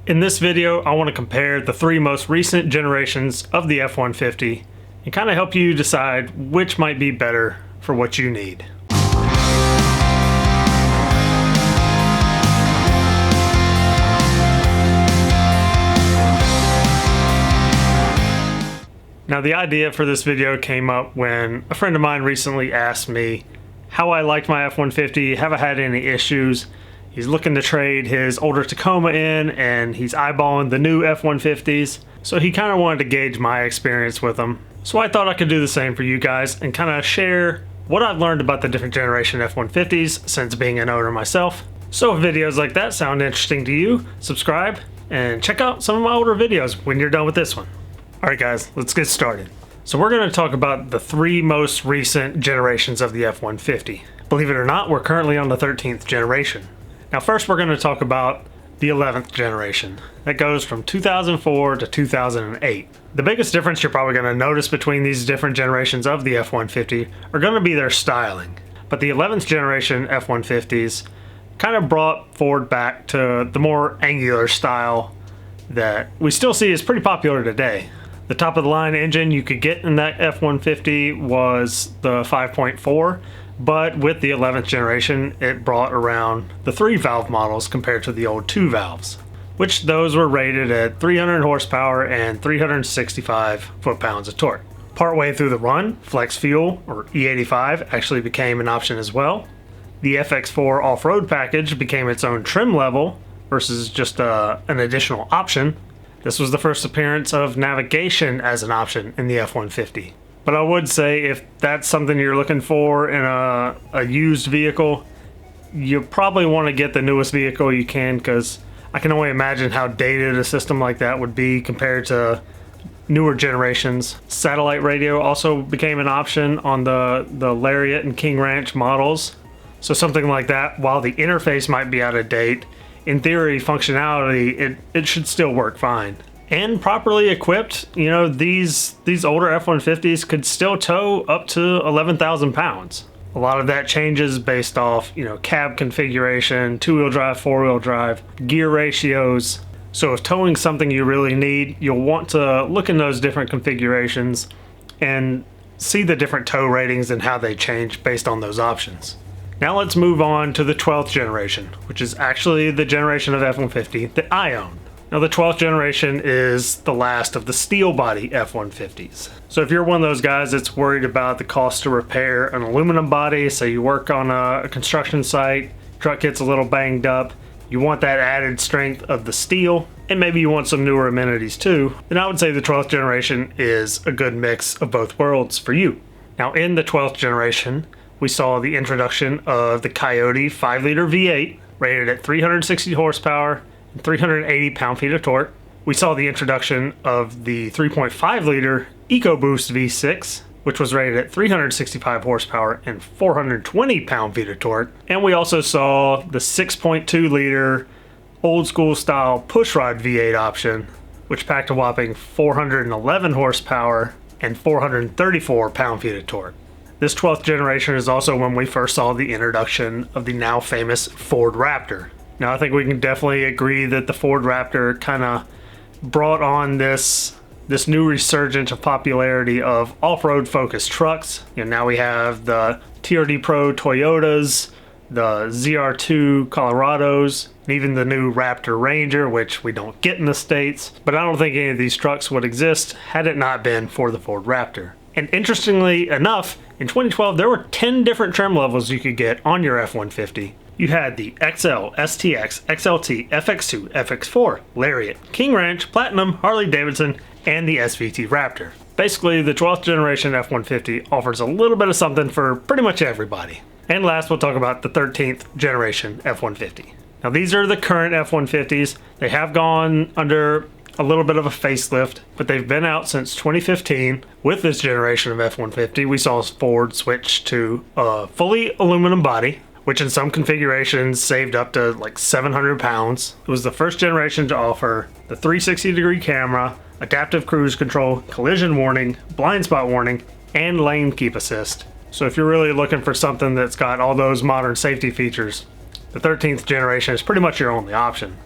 In this video, I want to compare the three most recent generations of the F-150 and kind of help you decide which might be better for what you need. Now, the idea for this video came up when a friend of mine recently asked me how I liked my F-150, have I had any issues. He's looking to trade his older Tacoma in, and he's eyeballing the new F-150s, so he kind of wanted to gauge my experience with them. So I thought I could do the same for you guys and kind of share what I've learned about the different generation F-150s since being an owner myself. So if videos like that sound interesting to you, subscribe and check out some of my older videos when you're done with this one. Alright guys, let's get started. So we're going to talk about the three most recent generations of the F-150. Believe it or not, we're currently on the 13th generation. Now first we're going to talk about the 11th generation. That goes from 2004 to 2008. The biggest difference you're probably going to notice between these different generations of the F-150 are going to be their styling. But the 11th generation F-150s kind of brought Ford back to the more angular style that we still see is pretty popular today. The top of the line engine you could get in that F-150 was the 5.4. But with the 11th generation, it brought around the 3-valve models compared to the old 2 valves, which those were rated at 300 horsepower and 365 foot-pounds of torque. Partway through the run, flex fuel, or E85, actually became an option as well. The FX4 off-road package became its own trim level versus just an additional option. This was the first appearance of navigation as an option in the F-150. But I would say if that's something you're looking for in a used vehicle, you probably want to get the newest vehicle you can, because I can only imagine how dated a system like that would be compared to newer generations. Satellite radio also became an option on the Lariat and King Ranch models. So something like that, while the interface might be out of date, in theory, functionality, it should still work fine. And properly equipped, you know, these older F-150s could still tow up to 11,000 pounds. A lot of that changes based off, you know, cab configuration, 2-wheel drive, 4-wheel drive, gear ratios. So if towing something you really need, you'll want to look in those different configurations and see the different tow ratings and how they change based on those options. Now let's move on to the 12th generation, which is actually the generation of F-150 that I own. Now the 12th generation is the last of the steel body F-150s. So if you're one of those guys that's worried about the cost to repair an aluminum body, say you work on a construction site, truck gets a little banged up, you want that added strength of the steel, and maybe you want some newer amenities too, then I would say the 12th generation is a good mix of both worlds for you. Now in the 12th generation, we saw the introduction of the Coyote 5-liter V8 rated at 360 horsepower 380 pound-feet of torque. We saw the introduction of the 3.5-liter EcoBoost V6, which was rated at 365 horsepower and 420 pound-feet of torque. And we also saw the 6.2-liter old-school style pushrod V8 option, which packed a whopping 411 horsepower and 434 pound-feet of torque. This 12th generation is also when we first saw the introduction of the now famous Ford Raptor. Now I think we can definitely agree that the Ford Raptor kind of brought on this new resurgence of popularity of off-road focused trucks. You know, now we have the TRD Pro Toyotas, the ZR2 Colorados, and even the new Raptor Ranger, which we don't get in the States. But I don't think any of these trucks would exist had it not been for the Ford Raptor. And interestingly enough, in 2012 there were 10 different trim levels you could get on your F-150. You had the XL, STX, XLT, FX2, FX4, Lariat, King Ranch, Platinum, Harley-Davidson, and the SVT Raptor. Basically, the 12th generation F-150 offers a little bit of something for pretty much everybody. And last, we'll talk about the 13th generation F-150. Now, these are the current F-150s. They have gone under a little bit of a facelift, but they've been out since 2015. With this generation of F-150, we saw Ford switch to a fully aluminum body, which in some configurations saved up to like 700 pounds. It was the first generation to offer the 360-degree camera, adaptive cruise control, collision warning, blind spot warning, and lane keep assist. So if you're really looking for something that's got all those modern safety features, the 13th generation is pretty much your only option.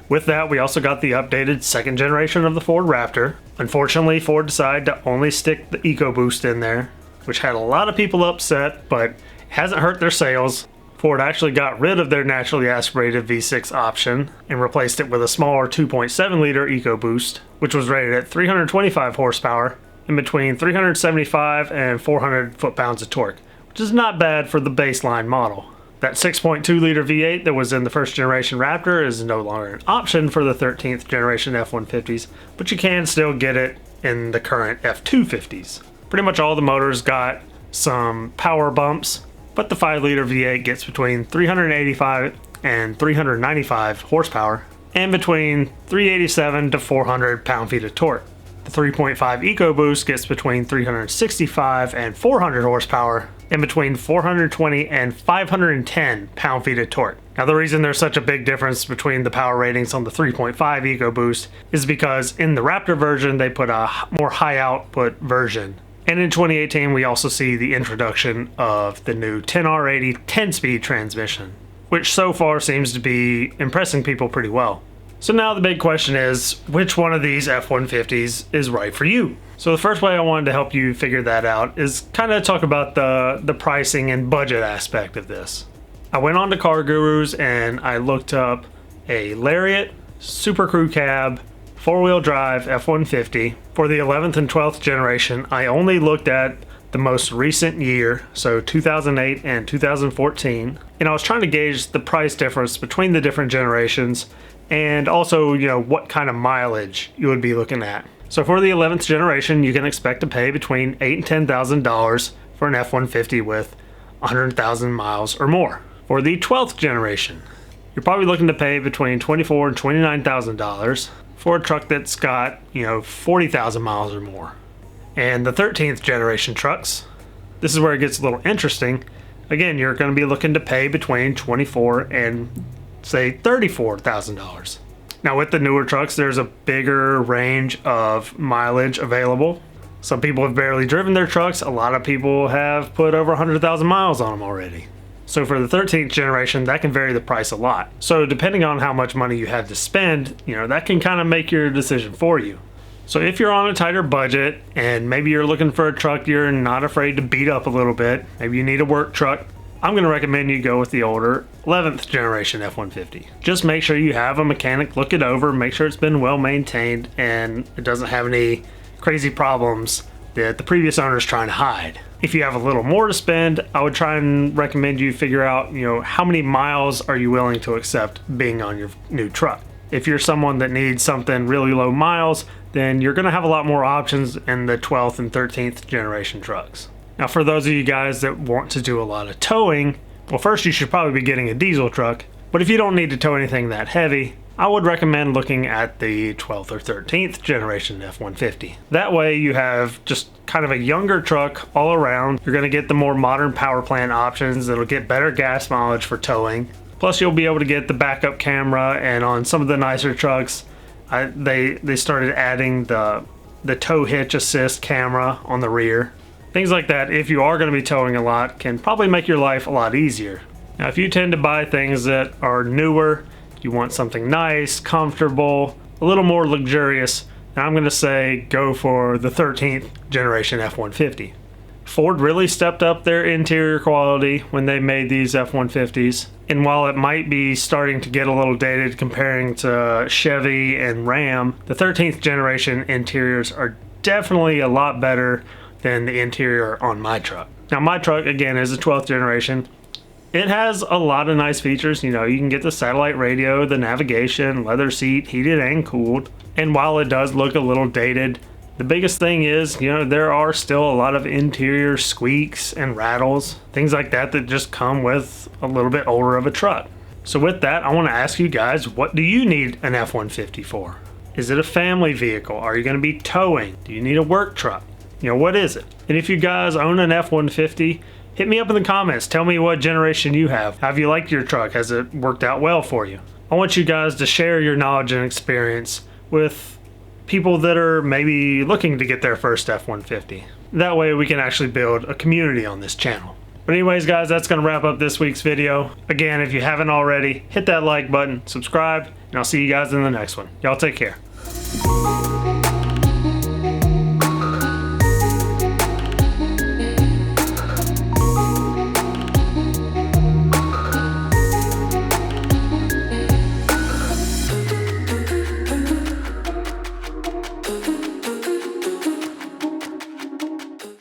With that, we also got the updated second generation of the Ford Raptor. Unfortunately, Ford decided to only stick the EcoBoost in there, which had a lot of people upset, but it hasn't hurt their sales. Ford actually got rid of their naturally aspirated V6 option and replaced it with a smaller 2.7 liter EcoBoost, which was rated at 325 horsepower and between 375 and 400 foot-pounds of torque, which is not bad for the baseline model. That 6.2 liter V8 that was in the first generation Raptor is no longer an option for the 13th generation F-150s, but you can still get it in the current F-250s. Pretty much all the motors got some power bumps, but the 5 liter V8 gets between 385 and 395 horsepower and between 387 to 400 pound-feet of torque. The 3.5 EcoBoost gets between 365 and 400 horsepower and between 420 and 510 pound-feet of torque. Now, the reason there's such a big difference between the power ratings on the 3.5 EcoBoost is because in the Raptor version, they put a more high-output version. And in 2018, we also see the introduction of the new 10R80 10-speed transmission, which so far seems to be impressing people pretty well. So now the big question is, which one of these F-150s is right for you? So the first way I wanted to help you figure that out is kind of talk about the pricing and budget aspect of this. I went on to Car Gurus and I looked up a Lariat Super Crew Cab 4-wheel drive F-150 for the 11th and 12th generation. I only looked at the most recent year, so 2008 and 2014, and I was trying to gauge the price difference between the different generations and also, what kind of mileage you would be looking at. So for the 11th generation, you can expect to pay between $8,000 and $10,000 for an F-150 with 100,000 miles or more. For the 12th generation, you're probably looking to pay between $24,000 and $29,000 for a truck that's got, 40,000 miles or more. And the 13th generation trucks, this is where it gets a little interesting. Again, you're going to be looking to pay between $24,000 and say $34,000. Now with the newer trucks, there's a bigger range of mileage available. Some people have barely driven their trucks. A lot of people have put over 100,000 miles on them already. So for the 13th generation, that can vary the price a lot. So depending on how much money you have to spend, that can kind of make your decision for you. So if you're on a tighter budget and maybe you're looking for a truck you're not afraid to beat up a little bit, maybe you need a work truck, I'm going to recommend you go with the older 11th generation F-150. Just make sure you have a mechanic look it over, make sure it's been well maintained and it doesn't have any crazy problems that the previous owner is trying to hide. If you have a little more to spend, I would try and recommend you figure out, how many miles are you willing to accept being on your new truck. If you're someone that needs something really low miles, then you're going to have a lot more options in the 12th and 13th generation trucks. Now, for those of you guys that want to do a lot of towing, well, first you should probably be getting a diesel truck. But if you don't need to tow anything that heavy, I would recommend looking at the 12th or 13th generation F-150. That way you have just kind of a younger truck all around. You're going to get the more modern power plant options that'll get better gas mileage for towing. Plus you'll be able to get the backup camera, and on some of the nicer trucks, they started adding the tow hitch assist camera on the rear. Things like that, if you are going to be towing a lot, can probably make your life a lot easier. Now, if you tend to buy things that are newer, you want something nice, comfortable, a little more luxurious, then I'm going to say go for the 13th generation F-150. Ford really stepped up their interior quality when they made these F-150s. And while it might be starting to get a little dated comparing to Chevy and Ram, the 13th generation interiors are definitely a lot better than the interior on my truck. Now my truck, again, is a 12th generation. It has a lot of nice features. You can get the satellite radio, the navigation, leather seat, heated and cooled. And while it does look a little dated, the biggest thing is, there are still a lot of interior squeaks and rattles, things like that just come with a little bit older of a truck. So with that, I want to ask you guys, what do you need an F-150 for? Is it a family vehicle? Are you going to be towing? Do you need a work truck? What is it? And if you guys own an F-150, hit me up in the comments. Tell me what generation you have. Have you liked your truck? Has it worked out well for you? I want you guys to share your knowledge and experience with people that are maybe looking to get their first F-150. That way we can actually build a community on this channel. But anyways, guys, that's going to wrap up this week's video. Again, if you haven't already, hit that like button, subscribe, and I'll see you guys in the next one. Y'all take care.